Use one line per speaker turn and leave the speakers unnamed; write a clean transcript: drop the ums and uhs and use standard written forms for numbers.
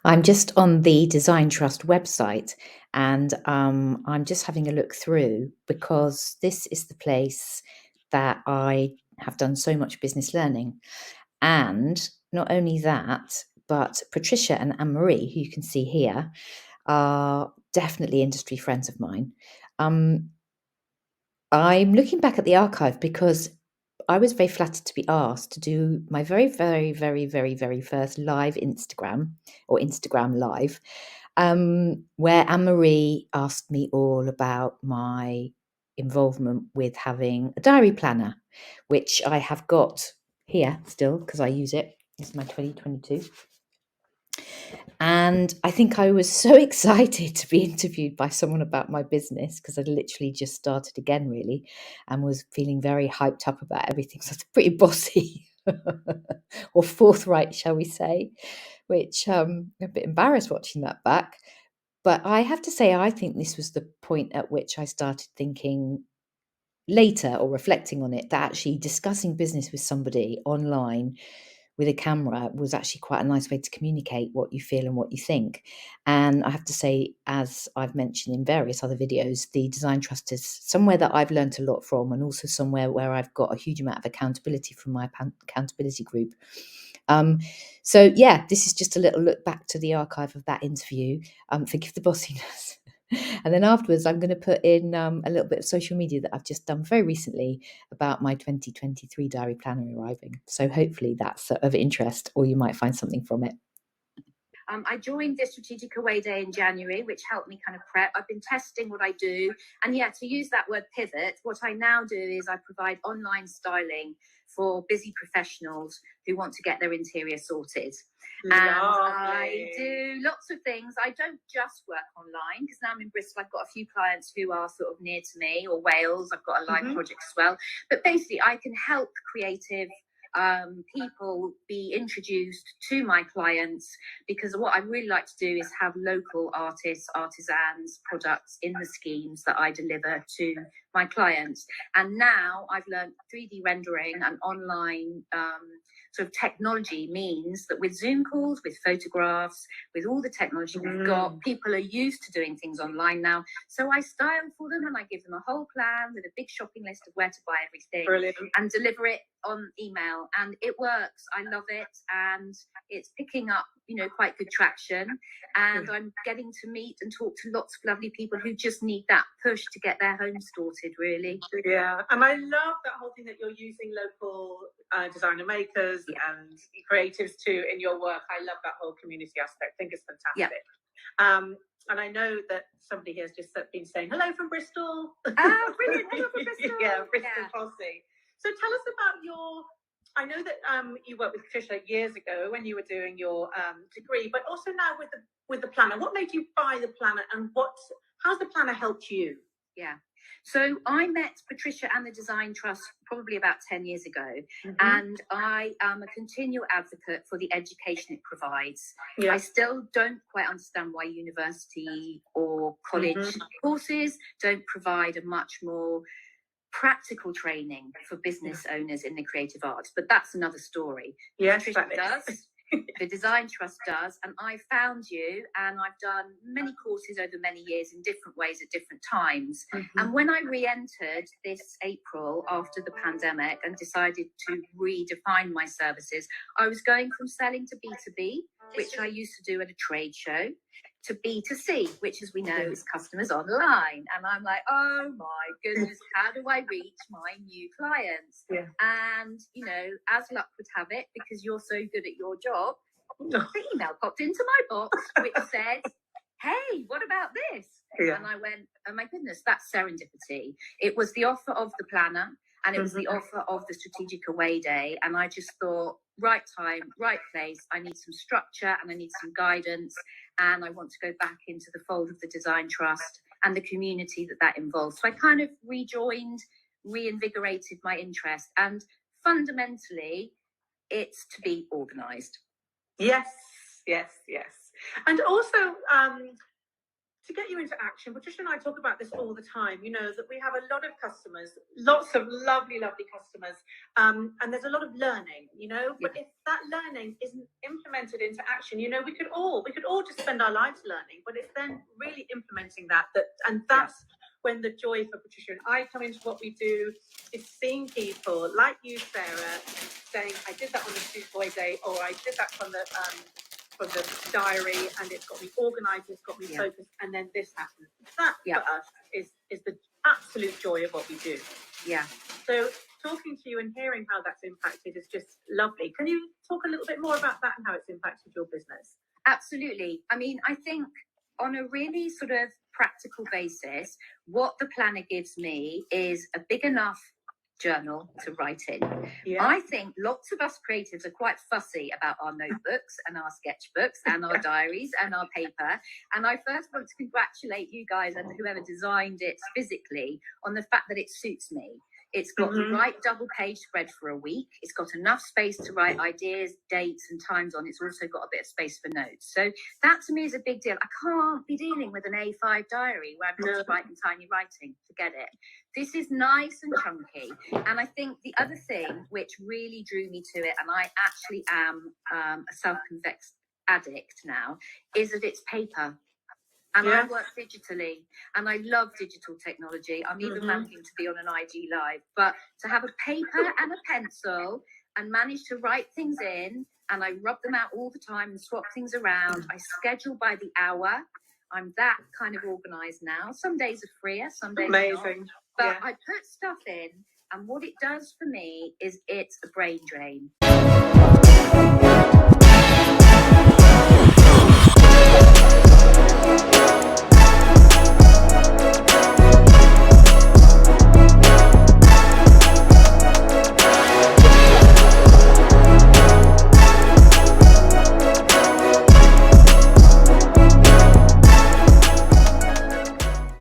I'm just on the Design Trust website and I'm just having a look through because this is the place that I have done so much business learning. And not only that, but Patricia and Anne-Marie, who you can see here, are definitely industry friends of mine. Um, I'm looking back at the archive because I was very flattered to be asked to do my very, very, very, very, very first live Instagram or Instagram live, where Anne Marie asked me all about my involvement with having a diary planner, which I have got here still because I use it. This is my 2022. And I think I was so excited to be interviewed by someone about my business because I'd literally just started again, really, and was feeling very hyped up about everything. So it's pretty bossy or forthright, shall we say, which I'm a bit embarrassed watching that back. But I have to say, I think this was the point at which I started thinking later or reflecting on it that actually discussing business with somebody online with a camera was actually quite a nice way to communicate what you feel and what you think. And I have to say, as I've mentioned in various other videos, the Design Trust is somewhere that I've learned a lot from, and also somewhere where I've got a huge amount of accountability from my accountability group. So yeah, this is just a little look back to the archive of that interview. Forgive the bossiness. And then afterwards, I'm going to put in a little bit of social media that I've just done very recently about my 2023 diary planner arriving. So hopefully that's of interest, or you might find something from it.
I joined the Strategic Away Day in January, which helped me kind of prep. I've been testing what I do. And yeah, to use that word pivot, what I now do is I provide online styling for busy professionals who want to get their interior sorted. And I do lots of things. I don't just work online because now I'm in Bristol. I've got a few clients who are sort of near to me, or Wales. I've got a live project as well. But basically, I can help creative people be introduced to my clients, because what I really like to do is have local artists, artisans, products in the schemes that I deliver to my clients. And now I've learned 3D rendering and online sort of technology means that with Zoom calls, with photographs, with all the technology we've got, people are used to doing things online now. So I style for them and I give them a whole plan with a big shopping list of where to buy everything. Brilliant. And deliver it on email, and it works. I love it, and it's picking up, quite good traction, and I'm getting to meet and talk to lots of lovely people who just need that push to get their home sorted, really.
Yeah, and I love that whole thing that you're using local designer makers and creatives too in your work. I love that whole community aspect. I think it's fantastic. And I know that somebody here has just been saying hello from Bristol.
Oh, brilliant. Hello from Bristol.
Yeah, Bristol Posse. So tell us about I know that you worked with Patricia years ago when you were doing your degree, but also now with the planner. What made you buy the planner, and how's the planner helped you?
Yeah. So I met Patricia and the Design Trust probably about 10 years ago, and I am a continual advocate for the education it provides. I still don't quite understand why university or college courses don't provide a much more practical training for business owners in the creative arts, but that's another story.
Yes,
Patricia does. The Design Trust does, and I found you, and I've done many courses over many years in different ways at different times. And when I re-entered this April after the pandemic and decided to redefine my services, I was going from selling to B2B, which I used to do at a trade show, to B2C, which, as we know, is customers online. And I'm like, oh my goodness, how do I reach my new clients? And, as luck would have it, because you're so good at your job, the email popped into my box, which said, hey, what about this? And I went, oh my goodness, that's serendipity. It was the offer of the planner, and it was the offer of the Strategic Away Day. And I just thought, right time, right place. I need some structure and I need some guidance. And I want to go back into the fold of the Design Trust and the community that involves. So I kind of reinvigorated my interest. And fundamentally, it's to be organised.
Yes. And also, to get you into action, Patricia and I talk about this all the time, you know, that we have a lot of customers, lots of lovely, lovely customers, and there's a lot of learning, you know, but if that learning isn't implemented into action, you know, we could all just spend our lives learning, but it's then really implementing and that's when the joy for Patricia and I come into what we do, is seeing people like you, Sarah, saying, I did that on the Shoot Boy Day, or I did that from the diary, and it's got me organized, it's got me focused, and then this happens. That for us is the absolute joy of what we do. Yeah. So talking to you and hearing how that's impacted is just lovely. Can you talk a little bit more about that and how it's impacted your business?
Absolutely. I mean, I think on a really sort of practical basis, what the planner gives me is a big enough journal to write in. I think lots of us creatives are quite fussy about our notebooks and our sketchbooks and our diaries and our paper. And I first want to congratulate you guys and whoever designed it physically on the fact that it suits me. It's got the right double page spread for a week. It's got enough space to write ideas, dates and times on. It's also got a bit of space for notes. So that to me is a big deal. I can't be dealing with an A5 diary where I've got to write in tiny writing. Forget it. This is nice and chunky. And I think the other thing which really drew me to it, and I actually am a self-confessed addict now, is that it's paper. And I work digitally, and I love digital technology. I'm even managing to be on an IG Live. But to have a paper and a pencil and manage to write things in, and I rub them out all the time and swap things around. I schedule by the hour. I'm that kind of organised now. Some days are freer, some days are not. But I put stuff in, and what it does for me is it's a brain drain.